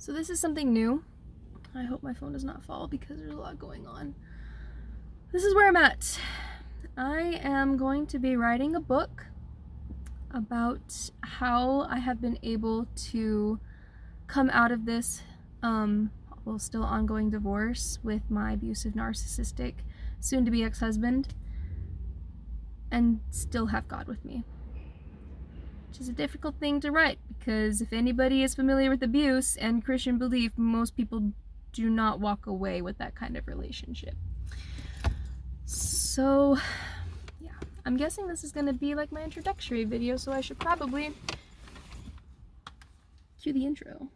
So this is something new. I hope my phone does not fall because there's a lot going on. This is where I'm at. I am going to be writing a book about how I have been able to come out of this still ongoing divorce with my abusive, narcissistic, soon-to-be ex-husband, and still have God with me. Which is a difficult thing to write, because if anybody is familiar with abuse and Christian belief, most people do not walk away with that kind of relationship. So, yeah, I'm guessing this is going to be like my introductory video, so I should probably cue the intro.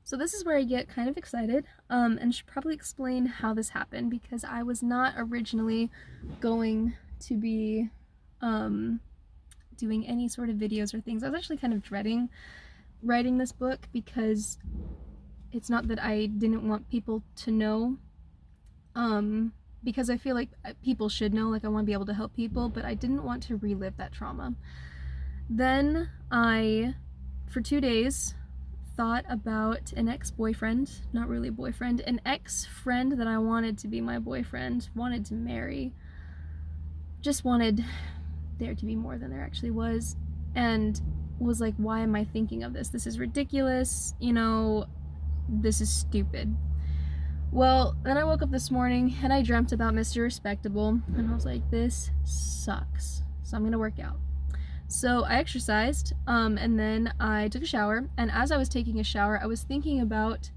So this is where I get kind of excited, and should probably explain how this happened, because I was not originally going to be doing any sort of videos or things. I was actually kind of dreading writing this book, because it's not that I didn't want people to know, because I feel like people should know, like I want to be able to help people, but I didn't want to relive that trauma. Then I, for 2 days, thought about an ex-boyfriend, not really a boyfriend, an ex-friend that I wanted to be my boyfriend, wanted to marry, just wanted there to be more than there actually was, and was like, why am I thinking of this? This is ridiculous, you know, this is stupid. Well, then I woke up this morning and I dreamt about Mr. Respectable, and I was like, this sucks, so I'm gonna work out. So I exercised, and then I took a shower, and as I was taking a shower, I was thinking about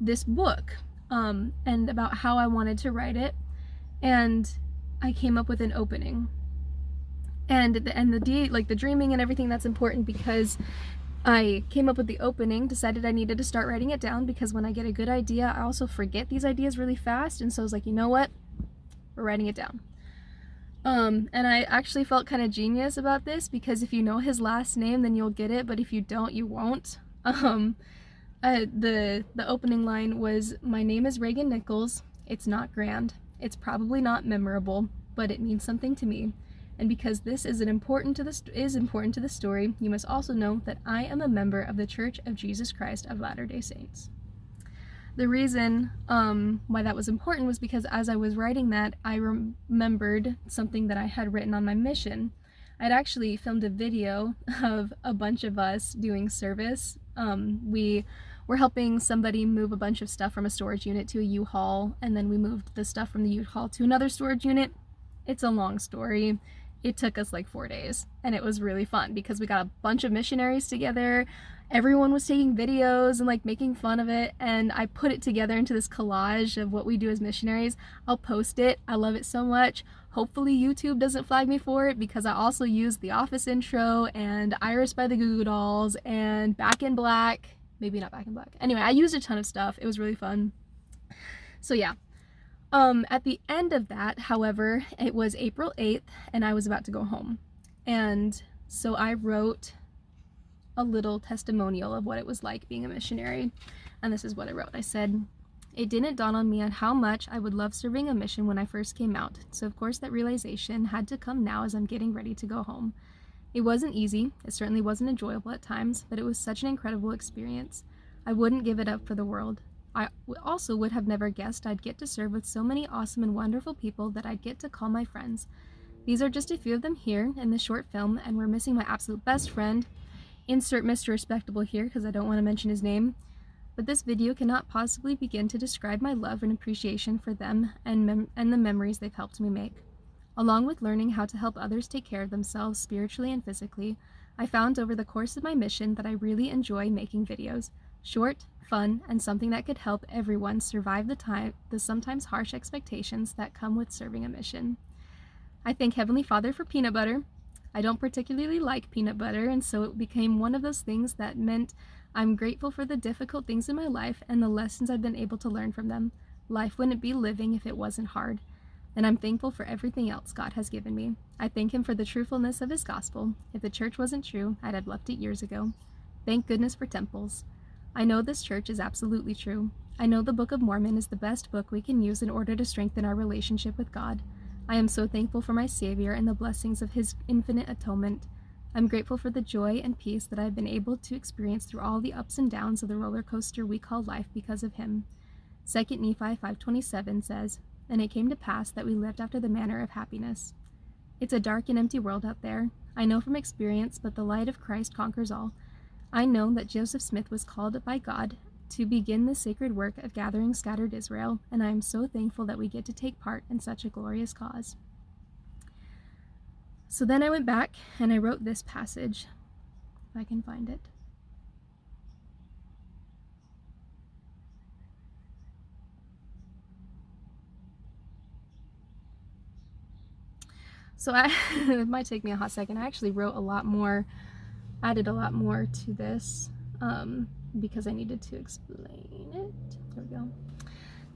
this book, and about how I wanted to write it, and I came up with an opening. And the dreaming and everything, that's important, because I came up with the opening, decided I needed to start writing it down, because when I get a good idea, I also forget these ideas really fast, and so I was like, you know what, we're writing it down. And I actually felt kind of genius about this, because if you know his last name, then you'll get it, but if you don't, you won't. The opening line was, my name is Reagan Nichols, it's not grand, it's probably not memorable, but it means something to me, and because this is important to the story, you must also know that I am a member of the Church of Jesus Christ of Latter-day Saints. The reason why that was important was because as I was writing that, I remembered something that I had written on my mission. I'd actually filmed a video of a bunch of us doing service. We were helping somebody move a bunch of stuff from a storage unit to a U-Haul, and then we moved the stuff from the U-Haul to another storage unit. It's a long story. It took us like 4 days, and it was really fun because we got a bunch of missionaries together. Everyone was taking videos and like making fun of it, and I put it together into this collage of what we do as missionaries. I'll post it. I love it so much. Hopefully YouTube doesn't flag me for it, because I also used The Office intro and Iris by the Goo Goo Dolls and Back in Black. Maybe not Back in Black. Anyway, I used a ton of stuff. It was really fun. So yeah. At the end of that, however, it was April 8th and I was about to go home. And so I wrote a little testimonial of what it was like being a missionary. And this is what I wrote. I said, it didn't dawn on me on how much I would love serving a mission when I first came out. So of course that realization had to come now as I'm getting ready to go home. It wasn't easy. It certainly wasn't enjoyable at times, but it was such an incredible experience. I wouldn't give it up for the world. I also would have never guessed I'd get to serve with so many awesome and wonderful people that I'd get to call my friends. These are just a few of them here in this short film, and we're missing my absolute best friend. Insert Mr. Respectable here because I don't want to mention his name. But this video cannot possibly begin to describe my love and appreciation for them and the memories they've helped me make. Along with learning how to help others take care of themselves spiritually and physically, I found over the course of my mission that I really enjoy making videos. Short, fun, and something that could help everyone survive the sometimes harsh expectations that come with serving a mission. I thank Heavenly Father for peanut butter. I don't particularly like peanut butter, and so it became one of those things that meant I'm grateful for the difficult things in my life and the lessons I've been able to learn from them. Life wouldn't be living if it wasn't hard. And I'm thankful for everything else God has given me. I thank Him for the truthfulness of His gospel. If the church wasn't true, I'd have left it years ago. Thank goodness for temples. I know this church is absolutely true. I know the Book of Mormon is the best book we can use in order to strengthen our relationship with God. I am so thankful for my Savior and the blessings of his infinite atonement. I'm grateful for the joy and peace that I've been able to experience through all the ups and downs of the roller coaster we call life because of him. 2 Nephi 5:27 says, "And it came to pass that we lived after the manner of happiness." It's a dark and empty world out there. I know from experience, but the light of Christ conquers all. I know that Joseph Smith was called by God to begin the sacred work of gathering scattered Israel, and I am so thankful that we get to take part in such a glorious cause. So then I went back and I wrote this passage, if I can find it. So it might take me a hot second. I actually wrote a lot more, added a lot more to this because I needed to explain it. There we go.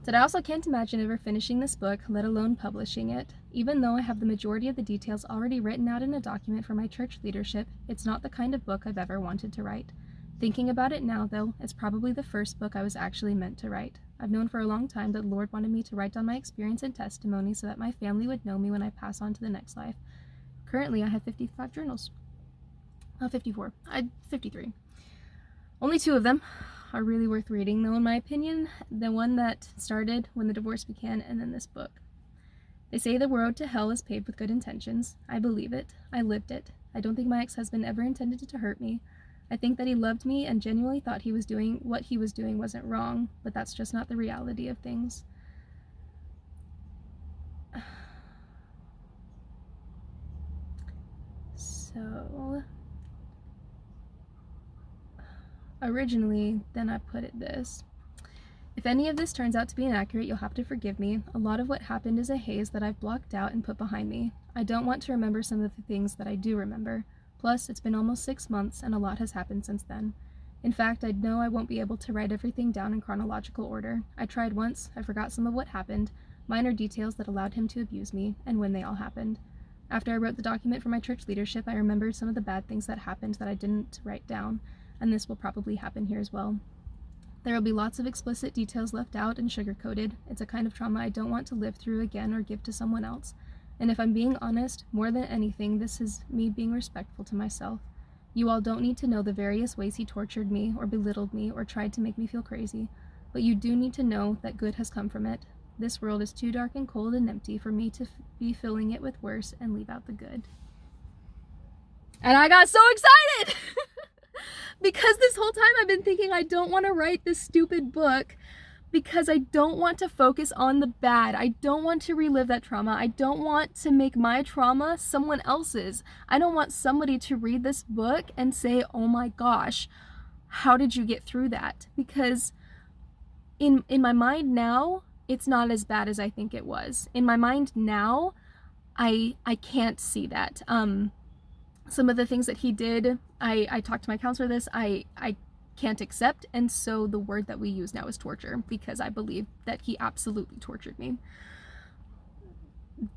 Said, I also can't imagine ever finishing this book, let alone publishing it. Even though I have the majority of the details already written out in a document for my church leadership, it's not the kind of book I've ever wanted to write. Thinking about it now, though, it's probably the first book I was actually meant to write. I've known for a long time that the Lord wanted me to write down my experience and testimony so that my family would know me when I pass on to the next life. Currently, I have 55 journals. 54. 53. Only 2 of them are really worth reading, though, in my opinion. The one that started when the divorce began, and then this book. They say the road to hell is paved with good intentions. I believe it. I lived it. I don't think my ex-husband ever intended to hurt me. I think that he loved me and genuinely thought he was doing what he was doing wasn't wrong, but that's just not the reality of things. So originally, then I put it this. If any of this turns out to be inaccurate, you'll have to forgive me. A lot of what happened is a haze that I've blocked out and put behind me. I don't want to remember some of the things that I do remember. Plus, it's been almost 6 months and a lot has happened since then. In fact, I know I won't be able to write everything down in chronological order. I tried once, I forgot some of what happened, minor details that allowed him to abuse me, and when they all happened. After I wrote the document for my church leadership, I remembered some of the bad things that happened that I didn't write down, and this will probably happen here as well. There will be lots of explicit details left out and sugar-coated. It's a kind of trauma I don't want to live through again or give to someone else. And if I'm being honest, more than anything, this is me being respectful to myself. You all don't need to know the various ways he tortured me or belittled me or tried to make me feel crazy, but you do need to know that good has come from it. This world is too dark and cold and empty for me to be filling it with worse and leave out the good. And I got so excited! Because this whole time I've been thinking I don't want to write this stupid book because I don't want to focus on the bad. I don't want to relive that trauma. I don't want to make my trauma someone else's. I don't want somebody to read this book and say, oh my gosh, how did you get through that? Because in my mind now, it's not as bad as I think it was. In my mind now, I can't see that. Some of the things that he did, I talked to my counselor this, I can't accept, and so the word that we use now is torture, because I believe that he absolutely tortured me.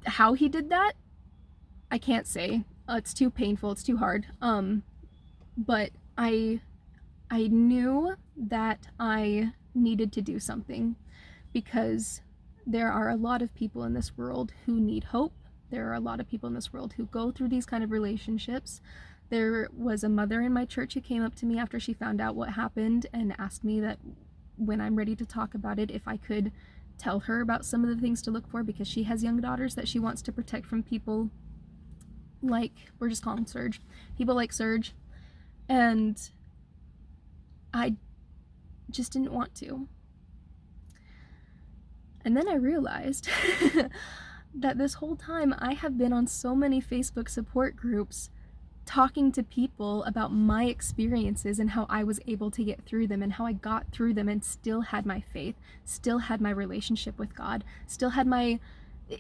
How he did that, I can't say. It's too painful, it's too hard. But I knew that I needed to do something, because there are a lot of people in this world who need hope. There are a lot of people in this world who go through these kind of relationships. There was a mother in my church who came up to me after she found out what happened and asked me that when I'm ready to talk about it, if I could tell her about some of the things to look for, because she has young daughters that she wants to protect from people like, we're just calling Serge, people like Serge. And I just didn't want to. And then I realized that this whole time I have been on so many Facebook support groups talking to people about my experiences and how I was able to get through them and how I got through them and still had my faith, still had my relationship with God, still had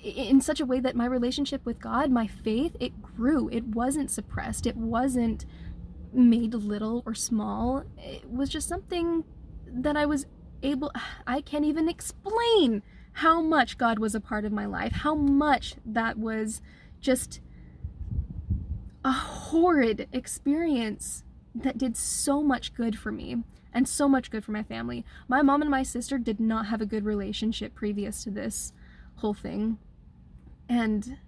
in such a way that my relationship with God, my faith, it grew. It wasn't suppressed. It wasn't made little or small. It was just something that I can't even explain how much God was a part of my life, how much that was just a horrid experience that did so much good for me. and so much good for my family. My mom and my sister did not have a good relationship previous to this whole thing. And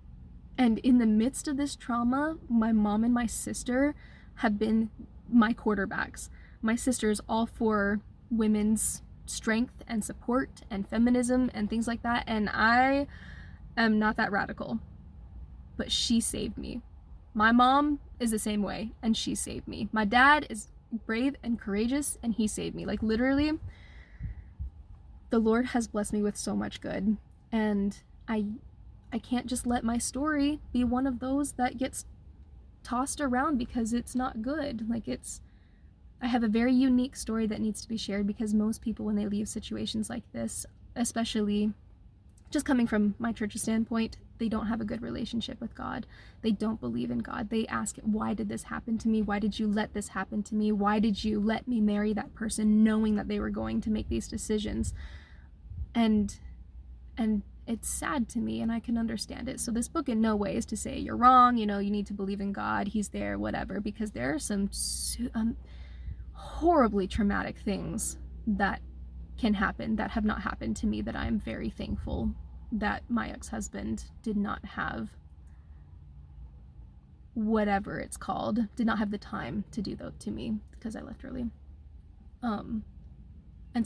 in the midst of this trauma, my mom and my sister have been my quarterbacks. My sister is all for women's strength and support and feminism and things like that, and I am not that radical, but she saved me. My mom is the same way, and she saved me. My dad is brave and courageous, and he saved me. Like, literally, the Lord has blessed me with so much good, and I can't just let my story be one of those that gets tossed around because it's not good. Like, I have a very unique story that needs to be shared, because most people, when they leave situations like this, especially just coming from my church's standpoint, they don't have a good relationship with God. They don't believe in God. They ask, why did this happen to me? Why did you let this happen to me? Why did you let me marry that person knowing that they were going to make these decisions? And it's sad to me, and I can understand it. So this book in no way is to say you're wrong, you need to believe in God, he's there, whatever, because there are some horribly traumatic things that can happen that have not happened to me, that I'm very thankful that my ex-husband did not have, whatever it's called, did not have the time to do that to me, because I left early. And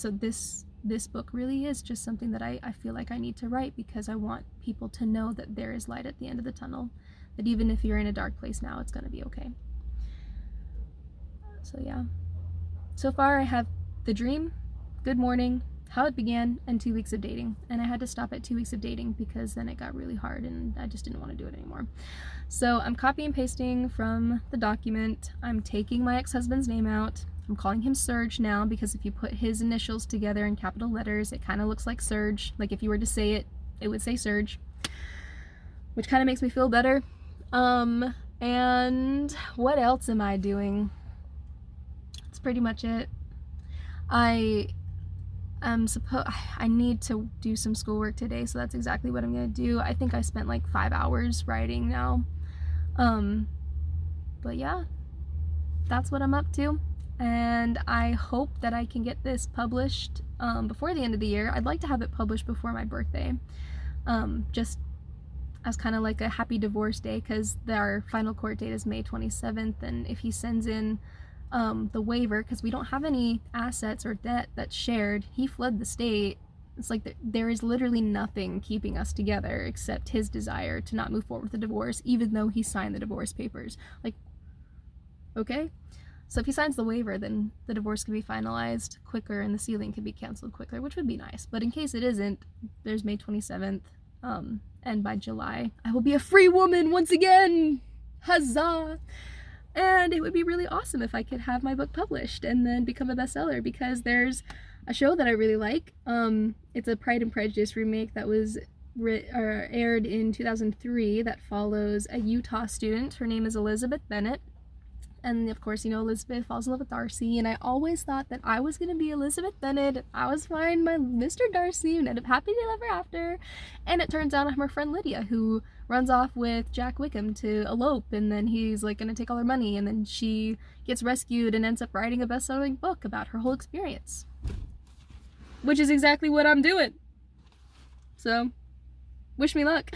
so this book really is just something that I feel like I need to write, because I want people to know that there is light at the end of the tunnel, that even if you're in a dark place now, it's going to be okay. So yeah. So far I have the dream, good morning, how it began, and 2 weeks of dating. And I had to stop at 2 weeks of dating because then it got really hard and I just didn't want to do it anymore. So I'm copy and pasting from the document. I'm taking my ex-husband's name out. I'm calling him Serge now, because if you put his initials together in capital letters, it kind of looks like Serge. Like, if you were to say it, it would say Serge, which kind of makes me feel better. And what else am I doing? That's pretty much it. I need to do some schoolwork today, so that's exactly what I'm gonna do. I think I spent like 5 hours writing now. But yeah, that's what I'm up to. And I hope that I can get this published before the end of the year. I'd like to have it published before my birthday, just as kind of like a happy divorce day, because our final court date is May 27th, and if he sends in the waiver, because we don't have any assets or debt that's shared, he fled the state. It's like there is literally nothing keeping us together except his desire to not move forward with the divorce, even though he signed the divorce papers. Like, okay? So if he signs the waiver, then the divorce can be finalized quicker and the sealing can be canceled quicker, which would be nice. But in case it isn't, there's May 27th, and by July, I will be a free woman once again! Huzzah! And it would be really awesome if I could have my book published and then become a bestseller, because there's a show that I really like. It's a Pride and Prejudice remake that was aired in 2003 that follows a Utah student. Her name is Elizabeth Bennet. And of course, Elizabeth falls in love with Darcy, and I always thought that I was gonna be Elizabeth Bennet. I was fine, my Mr. Darcy, and end up happily ever after. And it turns out I'm her friend Lydia, who runs off with Jack Wickham to elope, and then he's like gonna take all her money, and then she gets rescued and ends up writing a best-selling book about her whole experience. Which is exactly what I'm doing. So, wish me luck.